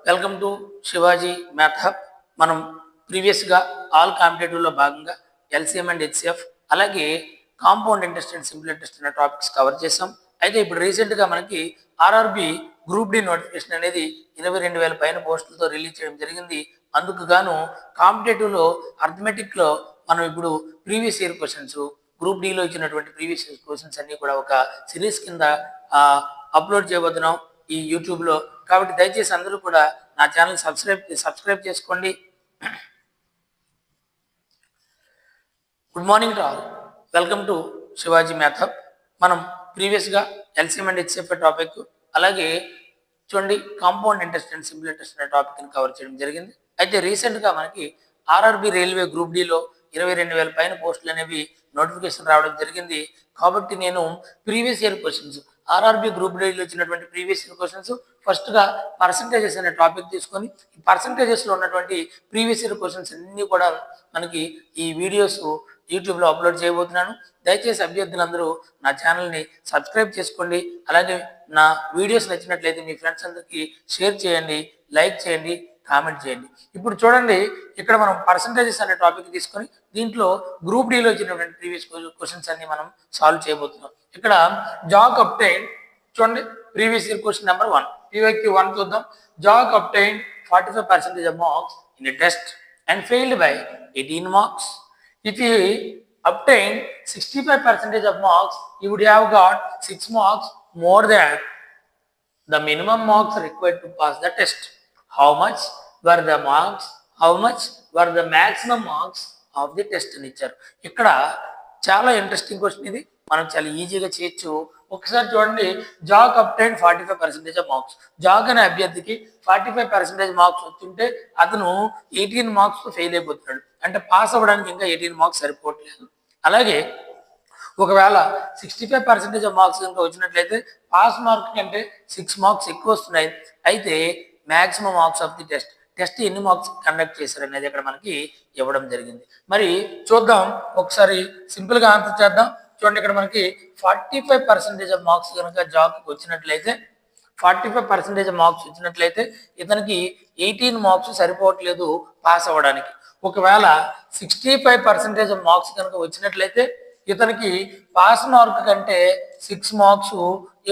Welcome to Shivaji math hub. మనం ప్రీవియస్గా all కాంపిటేటివ్లో భాగంగా ఎల్సిఎం అండ్ హెచ్సిఎఫ్ అలాగే compound interest and simple interest అనే టాపిక్స్ కవర్ చేసాం. అయితే ఇప్పుడు రీసెంట్గా మనకి ఆర్ఆర్బి గ్రూప్ డి నోటిఫికేషన్ అనేది 22,000 పైన పోస్టులతో రిలీజ్ చేయడం జరిగింది. అందుకు గాను కాంపిటేటివ్లో అర్థమెటిక్లో మనం ఇప్పుడు ప్రీవియస్ ఇయర్ క్వశ్చన్స్, గ్రూప్ డిలో ఇచ్చినటువంటి ప్రీవియస్ ఇయర్ క్వశ్చన్స్ అన్ని కూడా ఒక సిరీస్ కింద అప్లోడ్ చేయబోతున్నాం ఈ యూట్యూబ్లో. కాబట్టి దయచేసి అందరూ కూడా నా ఛానల్ సబ్స్క్రైబ్ చేసుకోండి. Good morning to all, welcome to Shivaji math hub. మనం ప్రీవియస్గా ఎల్సిఎం అండ్ హెచ్సిఎఫ్ టాపిక్ అలాగే చూడండి compound interest and simple interest అనే టాపిక్ని కవర్ చేయడం జరిగింది. అయితే రీసెంట్గా మనకి ఆర్ఆర్బి రైల్వే గ్రూప్ డిలో 22,000 పైన పోస్టులు అనేవి నోటిఫికేషన్ రావడం జరిగింది. కాబట్టి నేను previous year questions, RRB group డిలో వచ్చినటువంటి ప్రీవియస్ ఇయర్ క్వశ్చన్స్ ఫస్ట్గా పర్సంటేజెస్ అనే టాపిక్ తీసుకొని ఈ పర్సంటేజెస్లో ఉన్నటువంటి ప్రీవియస్ ఇయర్ క్వశ్చన్స్ అన్నీ కూడా మనకి ఈ వీడియోస్ యూట్యూబ్లో అప్లోడ్ చేయబోతున్నాను. దయచేసి అభ్యర్థులందరూ నా ఛానల్ని సబ్స్క్రైబ్ చేసుకోండి. అలాగే నా వీడియోస్ నచ్చినట్లయితే మీ ఫ్రెండ్స్ అందరికీ షేర్ చేయండి, లైక్ చేయండి, కామెంట్ చేయండి. ఇప్పుడు చూడండి, ఇక్కడ మనం పర్సంటేజెస్ అనే టాపిక్ తీసుకొని దీంట్లో గ్రూప్ డిలో వచ్చినటువంటి ప్రీవియస్ క్వశ్చన్స్ అన్ని మనం సాల్వ్ చేయబోతున్నాం. ఇక్కడ జాబ్ అబ్టైన్ చూడండి, previous year question number 1 PYQ 1 చూద్దాం. Job obtain 45% of marks in a test and failed by 18 marks. If he obtained 65% of marks, he would have got 6 marks more than the minimum marks required to pass the test. How much were the marks? How much were the maximum marks of the test అని ఇచ్చారు. ఇక్కడ చాలా interesting question ఇది, మనం చాలా ఈజీగా చేయొచ్చు. ఒకసారి చూడండి, Jag obtain 45% of marks. Jag అనే అభ్యర్థికి 45% మార్క్స్ వస్తుంటే అతను 18 మార్క్స్ ఫెయిల్ అయిపోతున్నాడు. అంటే పాస్ అవ్వడానికి ఇంకా 18 మార్క్స్ సరిపోవట్లేదు. అలాగే ఒకవేళ 65% ఆఫ్ మార్క్స్ కనుక వచ్చినట్లయితే పాస్ మార్క్ కంటే 6 మార్క్స్ ఎక్కువ వస్తున్నాయి. అయితే maximum marks of the test ఎన్ని మార్క్స్ కండక్ట్ చేశారు అనేది ఇక్కడ మనకి ఇవ్వడం జరిగింది. మరి చూద్దాం, ఒకసారి సింపుల్గా ఆన్సర్ చేద్దాం. చూడండి, ఇక్కడ మనకి 45% ఆఫ్ మార్క్స్ కనుక జాబ్కి వచ్చినట్లయితే 45% మార్క్స్ వచ్చినట్లయితే ఇతనికి 18 మార్క్స్ సరిపోవట్లేదు పాస్ అవ్వడానికి. ఒకవేళ 65% ఆఫ్ మార్క్స్ కనుక వచ్చినట్లయితే ఇతనికి పాస్ మార్క్ కంటే 6 మార్క్స్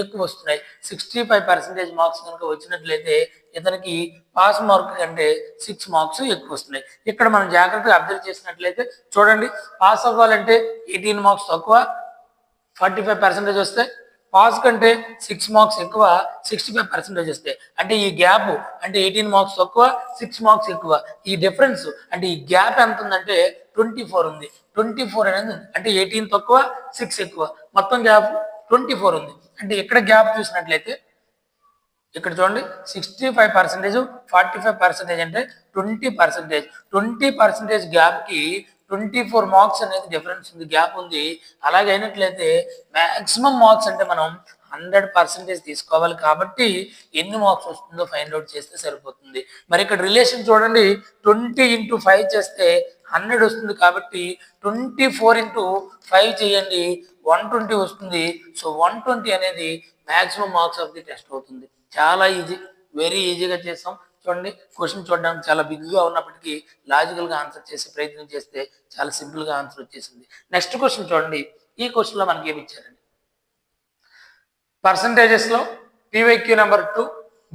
ఎక్కువ వస్తున్నాయి. 65% మార్క్స్ కనుక వచ్చినట్లయితే ఇతనికి పాస్ మార్క్ కంటే 6 మార్క్స్ ఎక్కువ వస్తున్నాయి. ఇక్కడ మనం జాగ్రత్తగా అబ్జర్వ్ చేసినట్లయితే చూడండి, పాస్ అవ్వాలంటే 18 మార్క్స్ తక్కువ 45% వస్తాయి, పాస్ కంటే 6 మార్క్స్ ఎక్కువ 65% వస్తాయి. అంటే ఈ గ్యాప్ అంటే 18 మార్క్స్ తక్కువ 6 మార్క్స్ ఎక్కువ, ఈ డిఫరెన్స్ అంటే ఈ గ్యాప్ ఎంత ఉందంటే 24 ఉంది. 24 అనేది ఉంది అంటే 18 తక్కువ 6 ఎక్కువ, మొత్తం గ్యాప్ 24 ఉంది. అంటే ఇక్కడ గ్యాప్ చూసినట్లయితే ఇక్కడ చూడండి, 65% 45% అంటే 20%. 20% గ్యాప్కి 24 మార్క్స్ అనేది డిఫరెన్స్ ఉంది, గ్యాప్ ఉంది. అలాగే అయినట్లయితే మ్యాక్సిమం మార్క్స్ అంటే మనం 100% తీసుకోవాలి. కాబట్టి ఎన్ని మార్క్స్ వస్తుందో ఫైండ్ అవుట్ చేస్తే సరిపోతుంది. మరి ఇక్కడ రిలేషన్ చూడండి, 20 × 5 చేస్తే 100 వస్తుంది. కాబట్టి 24 × 5 చేయండి, 120 వస్తుంది. సో 120 అనేది maximum marks of the test అవుతుంది. చాలా ఈజీ, వెరీ ఈజీగా చేస్తాం. చూడండి, క్వశ్చన్ చూడడానికి చాలా బిగ్గా ఉన్నప్పటికీ లాజికల్గా ఆన్సర్ చేసే ప్రయత్నం చేస్తే చాలా సింపుల్గా ఆన్సర్ వచ్చేసింది. నెక్స్ట్ క్వశ్చన్ చూడండి, ఈ క్వశ్చన్లో మనకి ఏమి ఇచ్చారండి, పర్సంటేజెస్లో PYQ నెంబర్ 2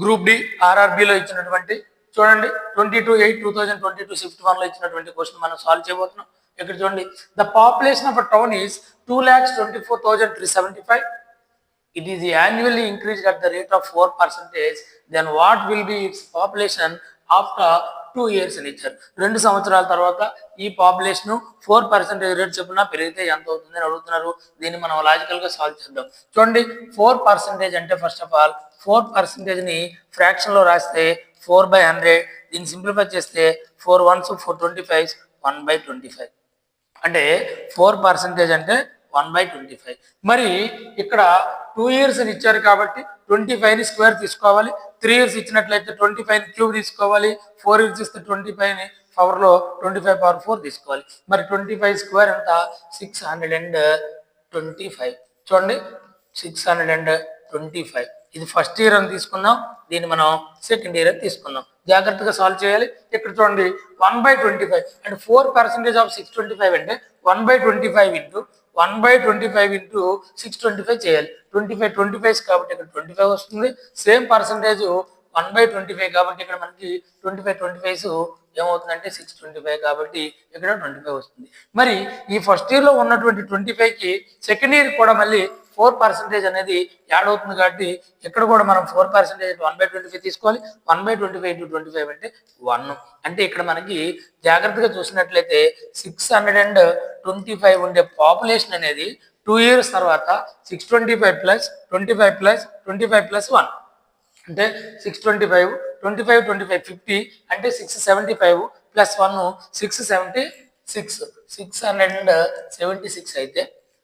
గ్రూప్ డి ఆర్ఆర్బిలో ఇచ్చినటువంటి చూడండి 22/8/2022 షిఫ్ట్ 1లో ఇచ్చినటువంటి క్వశ్చన్ మనం సాల్వ్ చేయబోతున్నాం. ఇక్కడ చూడండి, the population of a town is 2,24,375. It is annually increased at the rate of 4%. Then what will be its population after 2 years అని ఇచ్చారు. 2 సంవత్సరాల తర్వాత ఈ పాపులేషన్ 4% రేట్ చొప్పున పెరిగితే ఎంత అవుతుంది అని అడుగుతున్నారు. దీన్ని మనం లాజికల్గా సాల్వ్ చేద్దాం. చూడండి, 4% అంటే ఫస్ట్ ఆఫ్ ఆల్ 4%ని ఫ్రాక్షన్లో రాస్తే 4/100. దీన్ని సింప్లిఫై చేస్తే 4 1s 425 1/25. అంటే 4% అంటే 1/25. మరి ఇక్కడ 2 years అని ఇచ్చారు కాబట్టి 25ని స్క్వేర్ తీసుకోవాలి. 3 years ఇచ్చినట్లయితే 25ని క్యూబ్ తీసుకోవాలి. 4 years ఇస్తే 25ని పవర్లో 25/4 తీసుకోవాలి. మరి 25 స్క్వేర్ ఎంత 625. చూడండి, 625. ఇది ఫస్ట్ ఇయర్ అని తీసుకుందాం, దీన్ని మనం సెకండ్ ఇయర్ అని తీసుకుందాం. జాగ్రత్తగా సాల్వ్ చేయాలి. ఇక్కడ చూడండి 1/25 అంటే 4% ఆఫ్ 625 అంటే 1/25 ఇంటూ 1/25 ఇంటూ 625 చేయాలి. 25 కాబట్టి ఇక్కడ 25 వస్తుంది. సేమ్ పర్సంటేజ్ 1/25 కాబట్టి ఇక్కడ మనకి 25 ఏమవుతుందంటే 625 కాబట్టి ఇక్కడ 25 వస్తుంది. మరి ఈ ఫస్ట్ ఇయర్ లో ఉన్నటువంటి 25కి సెకండ్ ఇయర్ కూడా మళ్ళీ 4% అనేది యాడ్ అవుతుంది కాబట్టి ఇక్కడ కూడా మనం 4% 1/25 తీసుకోవాలి. 1/25 ఇంటూ 25 అంటే 1. అంటే ఇక్కడ మనకి జాగ్రత్తగా చూసినట్లయితే 625 ఉండే పాపులేషన్ అనేది 2 years తర్వాత 625 ప్లస్ 25 ప్లస్ 25 ప్లస్ 1 అంటే 625 25 25 50 అంటే 675 ప్లస్ 1 676 అయితే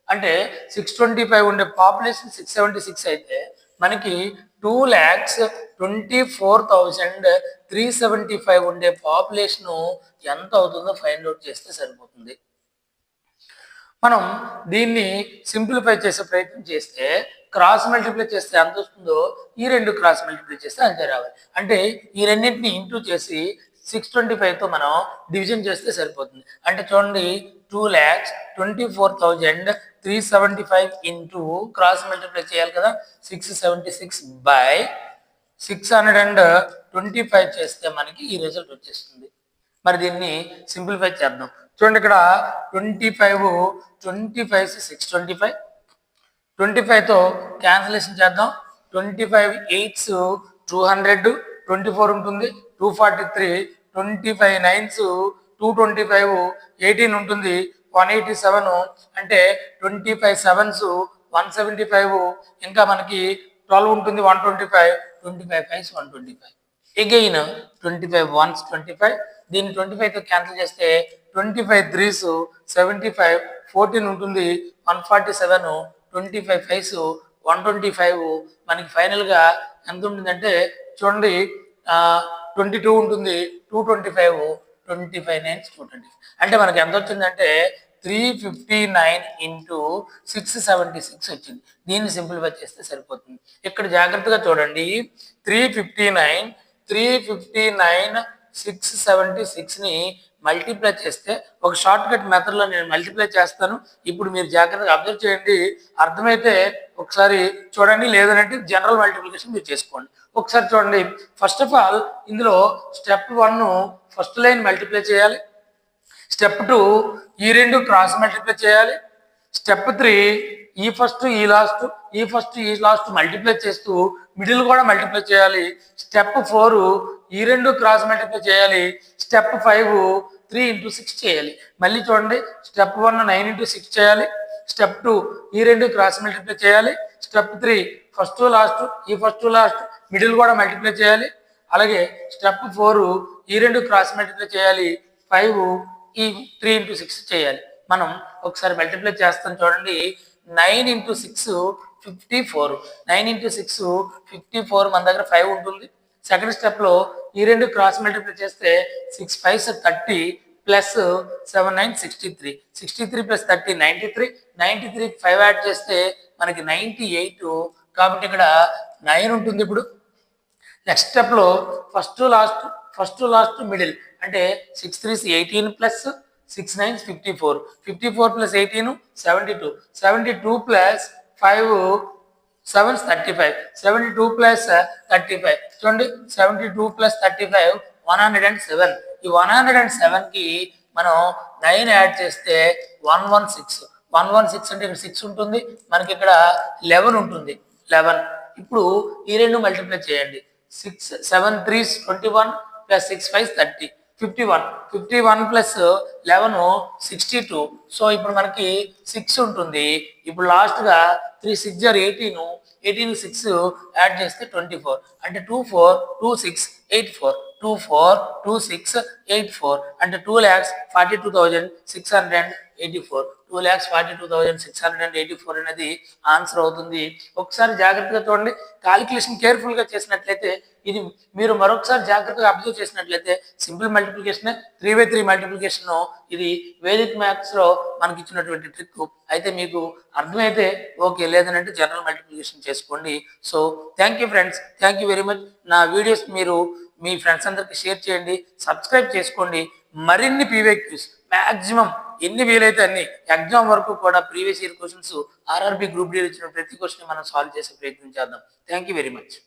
అంటే 625 ఉండే పాపులేషన్ 676 అయితే మనకి 2,24,375 ఉండే పాపులేషన్ ఎంత అవుతుందో ఫైండ్ అవుట్ చేస్తే సరిపోతుంది. మనం దీన్ని సింప్లిఫై చేసే ప్రయత్నం చేస్తే క్రాస్ మల్టిప్లై చేస్తే ఎంత వస్తుందో ఈ రెండు క్రాస్ మల్టిప్లై చేస్తే అంతే రావాలి. అంటే ఈ రెండింటిని ఇంటూ చేసి 625తో మనం డివిజన్ చేస్తే సరిపోతుంది. అంటే చూడండి 2,24,375 ఇంటూ క్రాస్ మల్టిప్లై చేయాలి కదా 676/625 చేస్తే మనకి ఈ రిజల్ట్ వచ్చేస్తుంది. మరి దీన్ని సింప్లిఫై చేద్దాం. చూడండి ఇక్కడ 25 625 25తో క్యాన్సిలేషన్ చేద్దాం. 25 8s 200 24 ఉంటుంది 243 25 9s 225 18 ఉంటుంది 187 అంటే 25 7s 175 ఇంకా మనకి 12 ఉంటుంది 125 25 5s 125 అగైన్ 25 1s 25 దీన్ని 25తో క్యాన్సిల్ చేస్తే 25 3s 75 14 ఉంటుంది 147 25 5s 125 మనకి ఫైనల్ గా ఎంత ఉంటుందంటే చూడండి 22 ఉంటుంది 225 25 9s 225 అంటే మనకి ఎంత వచ్చిందంటే 359 ఇంటూ 676 వచ్చింది. దీన్ని సింప్లిఫై చేస్తే సరిపోతుంది. ఇక్కడ జాగ్రత్తగా చూడండి 359 676 ని మల్టిప్లై చేస్తే ఒక షార్ట్ కట్ మెథడ్ లో నేను మల్టిప్లై చేస్తాను. ఇప్పుడు మీరు జాగ్రత్తగా అబ్జర్వ్ చేయండి, అర్థమైతే ఒకసారి చూడండి, లేదంటే జనరల్ మల్టిప్లికేషన్ మీరు చేసుకోండి. ఒకసారి చూడండి. ఫస్ట్ ఆఫ్ ఆల్ ఇందులో స్టెప్ 1 ఫస్ట్ లైన్ మల్టిప్లై చేయాలి. స్టెప్ 2 ఈ రెండు క్రాస్ మల్టిప్లై చేయాలి. స్టెప్ 3 ఈ ఫస్ట్ ఈ లాస్ట్ ఈ ఫస్ట్ ఈ లాస్ట్ మల్టిప్లై చేస్తూ మిడిల్ కూడా మల్టిప్లై చేయాలి. స్టెప్ 4 ఈ రెండు క్రాస్ మల్టిప్లై చేయాలి. స్టెప్ 5 3 ఇంటూ 6 చేయాలి. మళ్ళీ చూడండి, స్టెప్ 1 9 ఇంటూ 6 చేయాలి. స్టెప్ 2 ఈ రెండు క్రాస్ మల్టిప్లై చేయాలి. స్టెప్ 3 ఫస్ట్ లాస్ట్ ఈ ఫస్ట్ లాస్ట్ మిడిల్ కూడా మల్టిప్లై చేయాలి. అలాగే స్టెప్ 4 ఈ రెండు క్రాస్ మల్టిప్లై చేయాలి. 5 ఈ 3 ఇంటూ 6 చేయాలి. మనం ఒకసారి మల్టిప్లై చేస్తాం చూడండి. 9 ఇంటూ 6 54 9 ఇంటూ 6 54 మన దగ్గర 5 ఉంటుంది. సెకండ్ స్టెప్ లో ఈ రెండు క్రాస్ మల్టిప్లై చేస్తే 6 5s 30 ప్లస్ 7 9 63 63 ప్లస్ 30 93 93 5 యాడ్ చేస్తే మనకి 98 కాబట్టి ఇక్కడ 9 ఉంటుంది. ఇప్పుడు నెక్స్ట్ స్టెప్ లో ఫస్ట్ లాస్ట్ మిడిల్ అంటే 6 3s 18 plus 6 9s 54 54 plus 18 72 72 plus 5 7s 35 72 plus 35 చూడండి 72 ప్లస్ 35 107. ఈ 107 కి మనం 9 యాడ్ చేస్తే 116 అంటే ఇక్కడ 6 ఉంటుంది, మనకి ఇక్కడ 11 ఉంటుంది 11. ఇప్పుడు ఈ రెండు మల్టిప్లై చేయండి. 6 7 3s 21 plus 6 5s 30 51 plus 11 62. So ఇప్పుడు మనకి 6 ఉంటుంది. ఇప్పుడు లాస్ట్ గా 3 6 18 18 6 యాడ్ చేస్తే 24 అంటే 24 26 84 24 26 84 అంటే 2,42,684 2,42,684 2,42,684 అనేది ఆన్సర్ అవుతుంది. ఒకసారి జాగ్రత్తగా చూడండి, కాలిక్యులేషన్ కేర్ఫుల్గా చేసినట్లయితే ఇది మీరు మరొకసారి జాగ్రత్తగా అబ్జర్వ్ చేసినట్లయితే సింపుల్ మల్టిప్లికేషన్ 3/3 మల్టిప్లికేషన్ ఇది వేదిక్ మ్యాథ్స్లో మనకి ఇచ్చినటువంటి ట్రిక్. అయితే మీకు అర్థమైతే ఓకే, లేదనంటే జనరల్ మల్టిప్లికేషన్ చేసుకోండి. So thank you friends, thank you very much. నా వీడియోస్ మీరు మీ ఫ్రెండ్స్ అందరికి షేర్ చేయండి, సబ్స్క్రైబ్ చేసుకోండి. మరిన్ని పీవైక్యూస్ మ్యాక్సిమం ఎన్ని వీలైతే అన్ని ఎగ్జామ్ వరకు కూడా previous year questions RRB group D ఇచ్చిన ప్రతి క్వశ్చన్ మనం సాల్వ్ చేసే ప్రయత్నం చేద్దాం. Thank you very much.